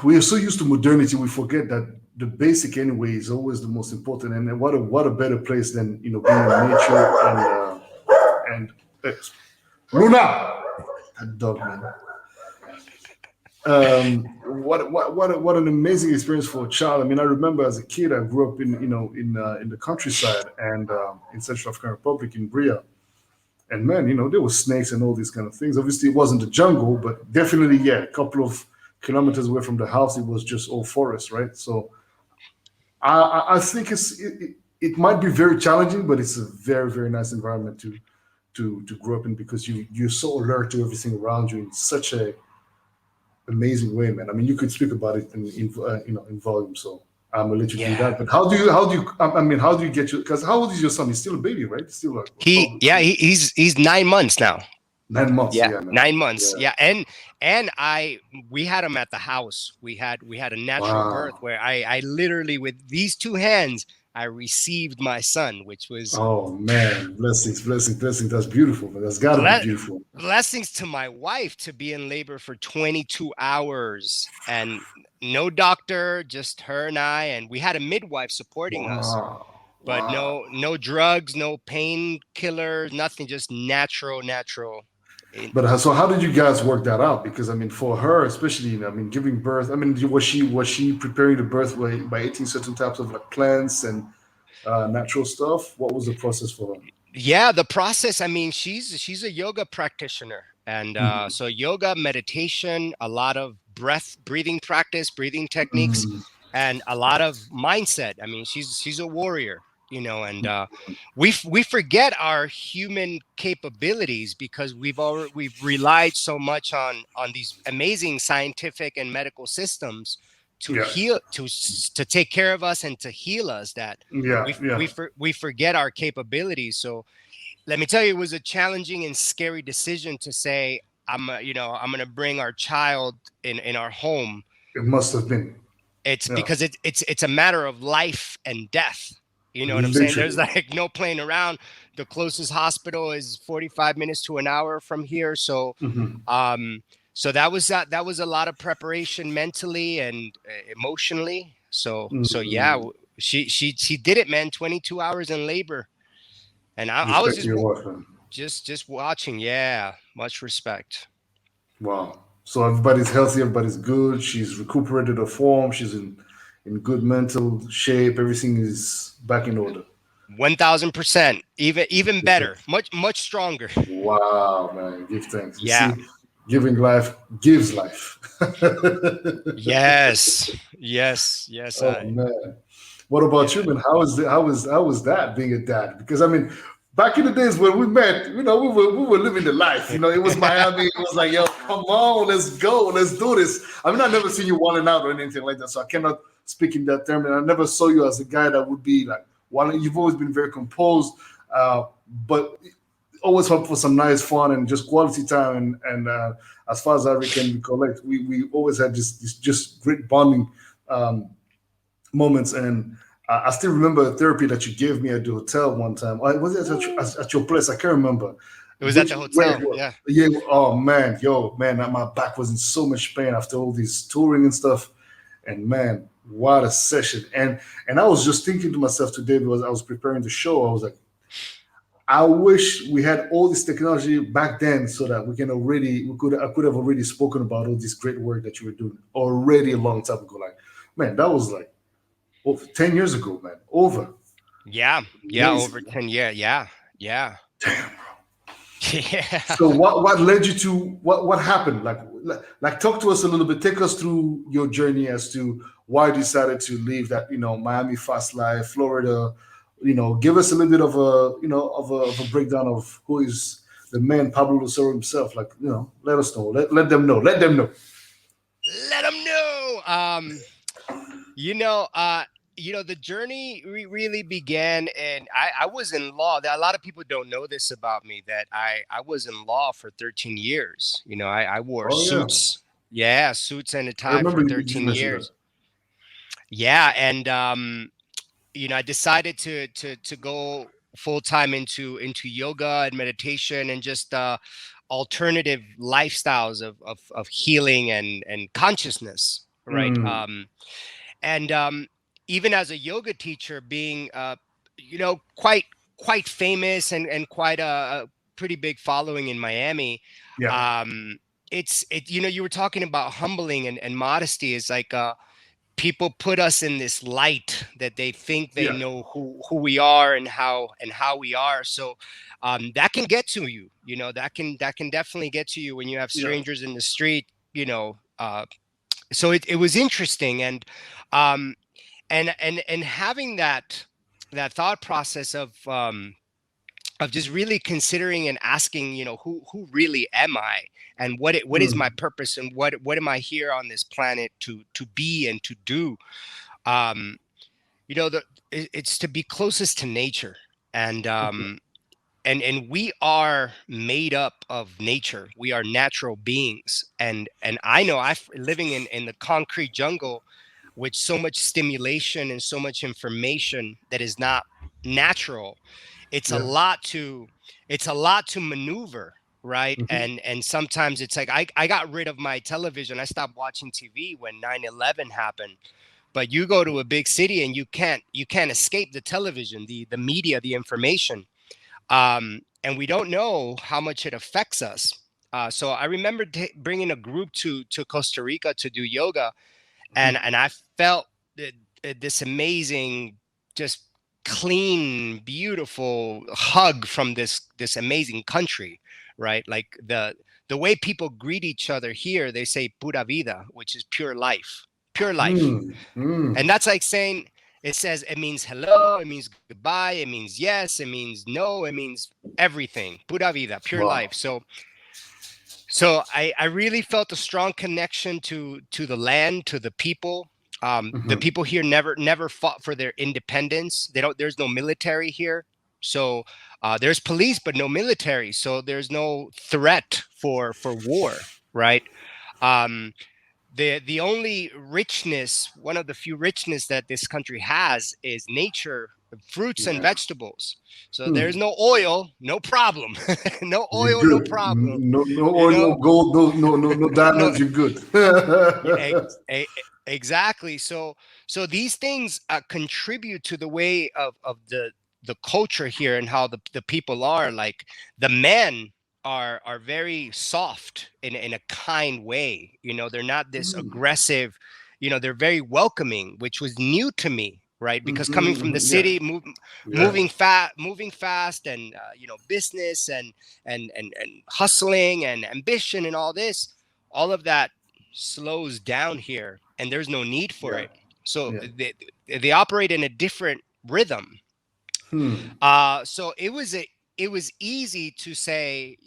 we are so used to modernity, we forget that the basic anyway is always the most important. And what a better place than being in nature and Luna, that dog, man. What an amazing experience for a child. I mean, I remember as a kid, I grew up in the countryside and in Central African Republic in Bria. And man, there were snakes and all these kind of things. Obviously, it wasn't a jungle, but definitely, yeah, a couple of kilometers away from the house, it was just all forest, right? So I think it might be very challenging, but it's a very, very nice environment to grow up in because you're so alert to everything around you in such a amazing way, man. I mean, you could speak about it in volume. So I'm gonna let you do that. But how do you get your? Because how old is your son? He's still a baby, right? Still a, he's 9 months now. 9 months. Yeah, 9 months. Yeah, and we had him at the house. We had a natural birth where I literally with these two hands I received my son, which was man, blessings. That's beautiful. That's gotta be beautiful. Blessings to my wife to be in labor for 22 hours and no doctor, just her and I, and we had a midwife supporting us. But no drugs, no painkillers, nothing, just natural. But so how did you guys work that out? Because I mean, for her, especially, giving birth. I mean, was she preparing the birth by eating certain types of like plants and natural stuff? What was the process for her? Yeah, the process. I mean, she's a yoga practitioner, and so yoga, meditation, a lot of breathing practice, breathing techniques, and a lot of mindset. I mean, she's a warrior. And we forget our human capabilities because we've relied so much on these amazing scientific and medical systems to heal, to take care of us and to heal us that we forget our capabilities. So let me tell you, it was a challenging and scary decision to say, I'm going to bring our child in our home. It must have been. It's because it's a matter of life and death. You know what I'm saying? There's like no playing around. The closest hospital is 45 minutes to an hour from here. So, so that was a lot of preparation mentally and emotionally. So yeah, she did it, man. 22 hours in labor, and I was just watching. Yeah, much respect. Wow. So everybody's healthy. Everybody's good. She's recuperated her form. She's in good mental shape. Everything is back in order. 1000%. Even better. Much stronger. Wow, man. Give thanks. You see, giving life gives life. Yes. Oh man. What about you, man? How was that being a dad? Because I mean, back in the days when we met, we were living the life. It was Miami. It was like, yo, come on, let's go, let's do this. I mean, I never seen you wilding out or anything like that, so I cannot speak in that term. And I never saw you as a guy that would be like, well, you've always been very composed, but always hope for some nice fun and just quality time. And as far as I can recollect, we always had this just great bonding moments. And I still remember a therapy that you gave me at the hotel one time. Was it at your place? I can't remember. It was at the hotel. Yeah. Oh man, my back was in so much pain after all this touring and stuff. And man, what a session. And I was just thinking to myself today because I was preparing the show. I was like, I wish we had all this technology back then so that I could have already spoken about all this great work that you were doing already a long time ago. Like, man, that was like over 10 years ago, man. Over. Yeah. Amazing, over 10 years. Yeah. Damn, bro. Yeah. So what led you to what happened? Like talk to us a little bit. Take us through your journey as to why you decided to leave that Miami fast life, Florida. Give us a little bit of a breakdown of who is the man Pablo Lucero himself. Like let us know. Let them know. Let them know. The journey really began, and I was in law. A lot of people don't know this about me, that I was in law for 13 years. I wore suits. Yeah, suits and a tie for 13 years. Yeah, and I decided to go full time into yoga and meditation and just alternative lifestyles of healing and consciousness. right? And even as a yoga teacher, being quite famous and quite a pretty big following in Miami. Yeah. You were talking about humbling and modesty is like people put us in this light that they think they Yeah. know who we are and how we are. So that can get to you. That can definitely get to you when you have Yeah. strangers in the street. So it was interesting, um, and having that thought process of just really considering and asking, who really am I, and what is my purpose, and what am I here on this planet to be and to do. um it's to be closest to nature, and we are made up of nature. We are natural beings, and I know I living in the concrete jungle with so much stimulation and so much information that is not natural. it's a Yeah. lot to it's a lot to maneuver, right? And sometimes it's like I got rid of my television. I stopped watching TV when 9/11 happened. But you go to a big city and you can't escape the television, the media, the information. And we don't know how much it affects us. So I remember bringing a group to Costa Rica to do yoga, and I felt this amazing, just clean, beautiful hug from this amazing country, right? Like the way people greet each other here, they say "pura vida," which is pure life, pure life, and that's like saying, it means hello, it means goodbye, it means yes, it means no, it means everything. Pura vida, pure Wow. life. So I really felt a strong connection to the land, to the people. The people here never fought for their independence. There's no military here. So there's police, but no military. So there's no threat for war, right? Um, the only richness, one of the few richness that this country has, is nature, fruits and Yeah. vegetables. So there's no oil, no problem. No You're oil, no good. problem. No You oil, know, no gold, no no, diamonds. You're good. exactly. So these things contribute to the way of the culture here and how the people are. Like the men are very soft in a kind way. They're not this aggressive. They're very welcoming, which was new to me, right? Because coming from the Yeah. city, Yeah. moving fast, and business and hustling and ambition and all of that slows down here, and there's no need for Yeah. it. So Yeah. they operate in a different rhythm. So it was easy to say,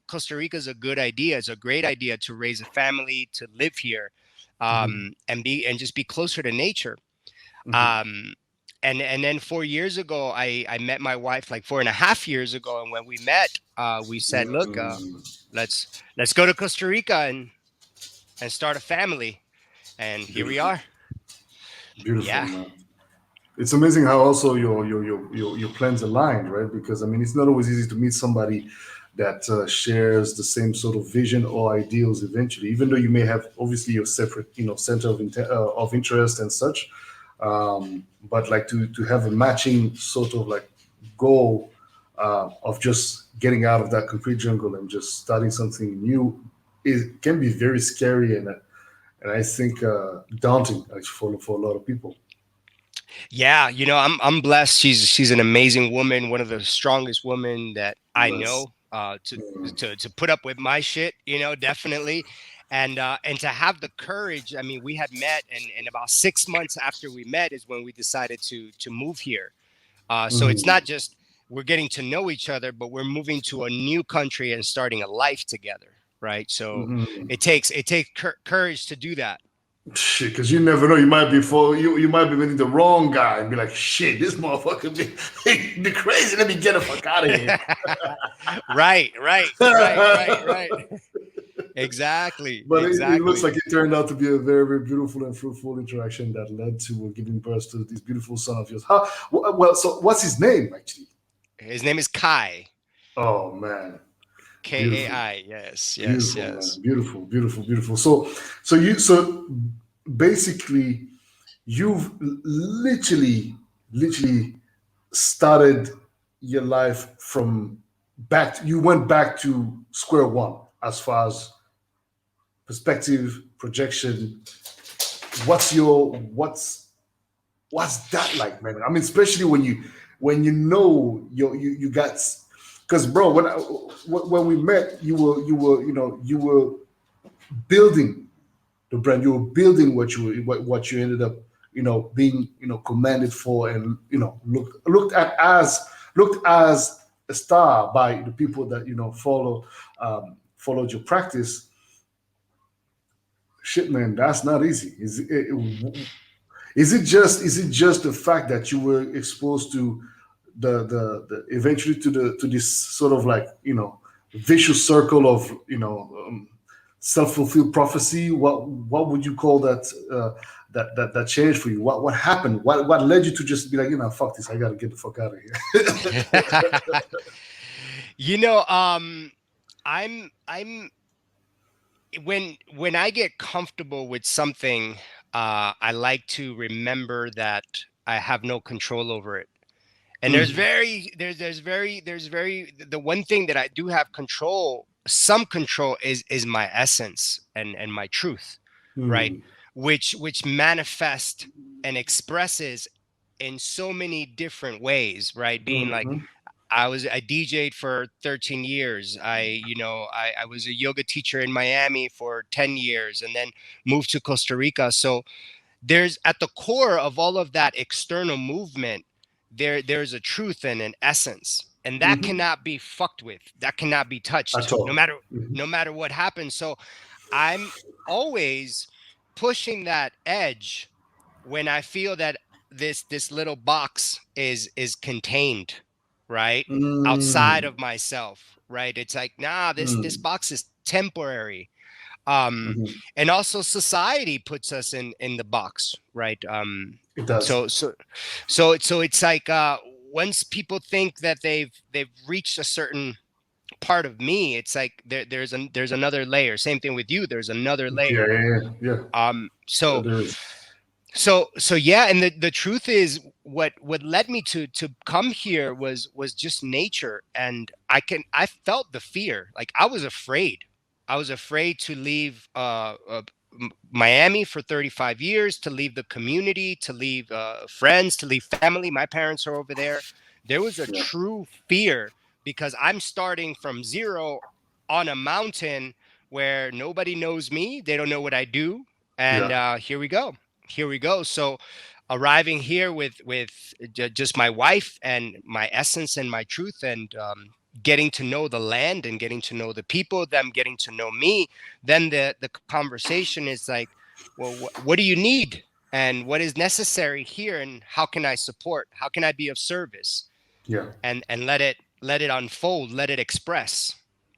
Costa Rica is a good idea. It's a great idea to raise a family, to live here, and just be closer to nature. Um, and then 4 years ago, I met my wife, like 4.5 years ago, and when we met, we said, look, let's go to Costa Rica and start a family, and here we Beautiful. are. Beautiful, Yeah. man. It's amazing how also your plans align, right? Because I mean, it's not always easy to meet somebody that shares the same sort of vision or ideals eventually, even though you may have obviously your separate, center of interest and such. But like to have a matching sort of like goal of just getting out of that concrete jungle and just starting something new, it can be very scary and I think daunting actually for a lot of people. Yeah, I'm blessed. She's an amazing woman, one of the strongest women that I Bless. know. To put up with my shit, definitely, and to have the courage. I mean, we had met, and about 6 months after we met is when we decided to move here. So it's not just we're getting to know each other, but we're moving to a new country and starting a life together, right? So it takes courage to do that. Shit, because you never know. You might be you might be meeting the wrong guy and be like, shit, this motherfucker be crazy. Let me get the fuck out of here. Right. Exactly, But it looks exactly. like it turned out to be a very, very beautiful and fruitful interaction that led to giving birth to this beautiful son of yours. Well, so what's his name actually? His name is Kai. Oh man, beautiful. Kai. Yes, yes, Beautiful, yes. man. Beautiful, beautiful, beautiful. So basically you've literally started your life from back. You went back to square one as far as perspective, projection. What's that like, man? I mean, especially when you know you got, because bro, when we met, you were building the brand. You were building what you ended up being commended for, and looked as a star by the people that followed your practice. Shit, man, that's not easy. Is it just the fact that you were exposed to the eventually to this sort of like vicious circle of self-fulfilled prophecy? What would you call that? That changed for you? What happened? What led you to just be like, fuck this, I gotta get the fuck out of here? I'm when I get comfortable with something, I like to remember that I have no control over it. And the one thing that I do have some control is my essence and my truth, right? Mm. Which manifest and expresses in so many different ways, right? Being like, Mhm. I DJ'd for 13 years. I was a yoga teacher in Miami for 10 years and then moved to Costa Rica. So there's at the core of all of that external movement, there's a truth and an essence. And that Mhm. cannot be fucked with. That cannot be touched At no all. matter Mhm. no matter what happens. So I'm always pushing that edge when I feel that this little box is contained, right? Outside Mm. of myself, right? It's like, nah, this Mm. box is temporary. Um, Mhm. and also society puts us in the box, right? It does. So it's like once people think that they've reached a certain part of me, it's like there's another layer. Same thing with you. There's another Yeah, layer. yeah, yeah, yeah. Um, so There is. so yeah, and the truth is what led me to come here was just nature, and I felt the fear. Like I was afraid to leave Miami for 35 years, to leave the community, to leave friends, to leave family. My parents are over there. There was a Yeah, true fear because I'm starting from zero on a mountain where nobody knows me, they don't know what I do, and yeah, here we go. So arriving here with just my wife and my essence and my truth, and getting to know the land and getting to know the people, them getting to know me, then the conversation is like, well, what do you need and what is necessary here, and how can I support, how can I be of service, yeah. and let it unfold, let it express.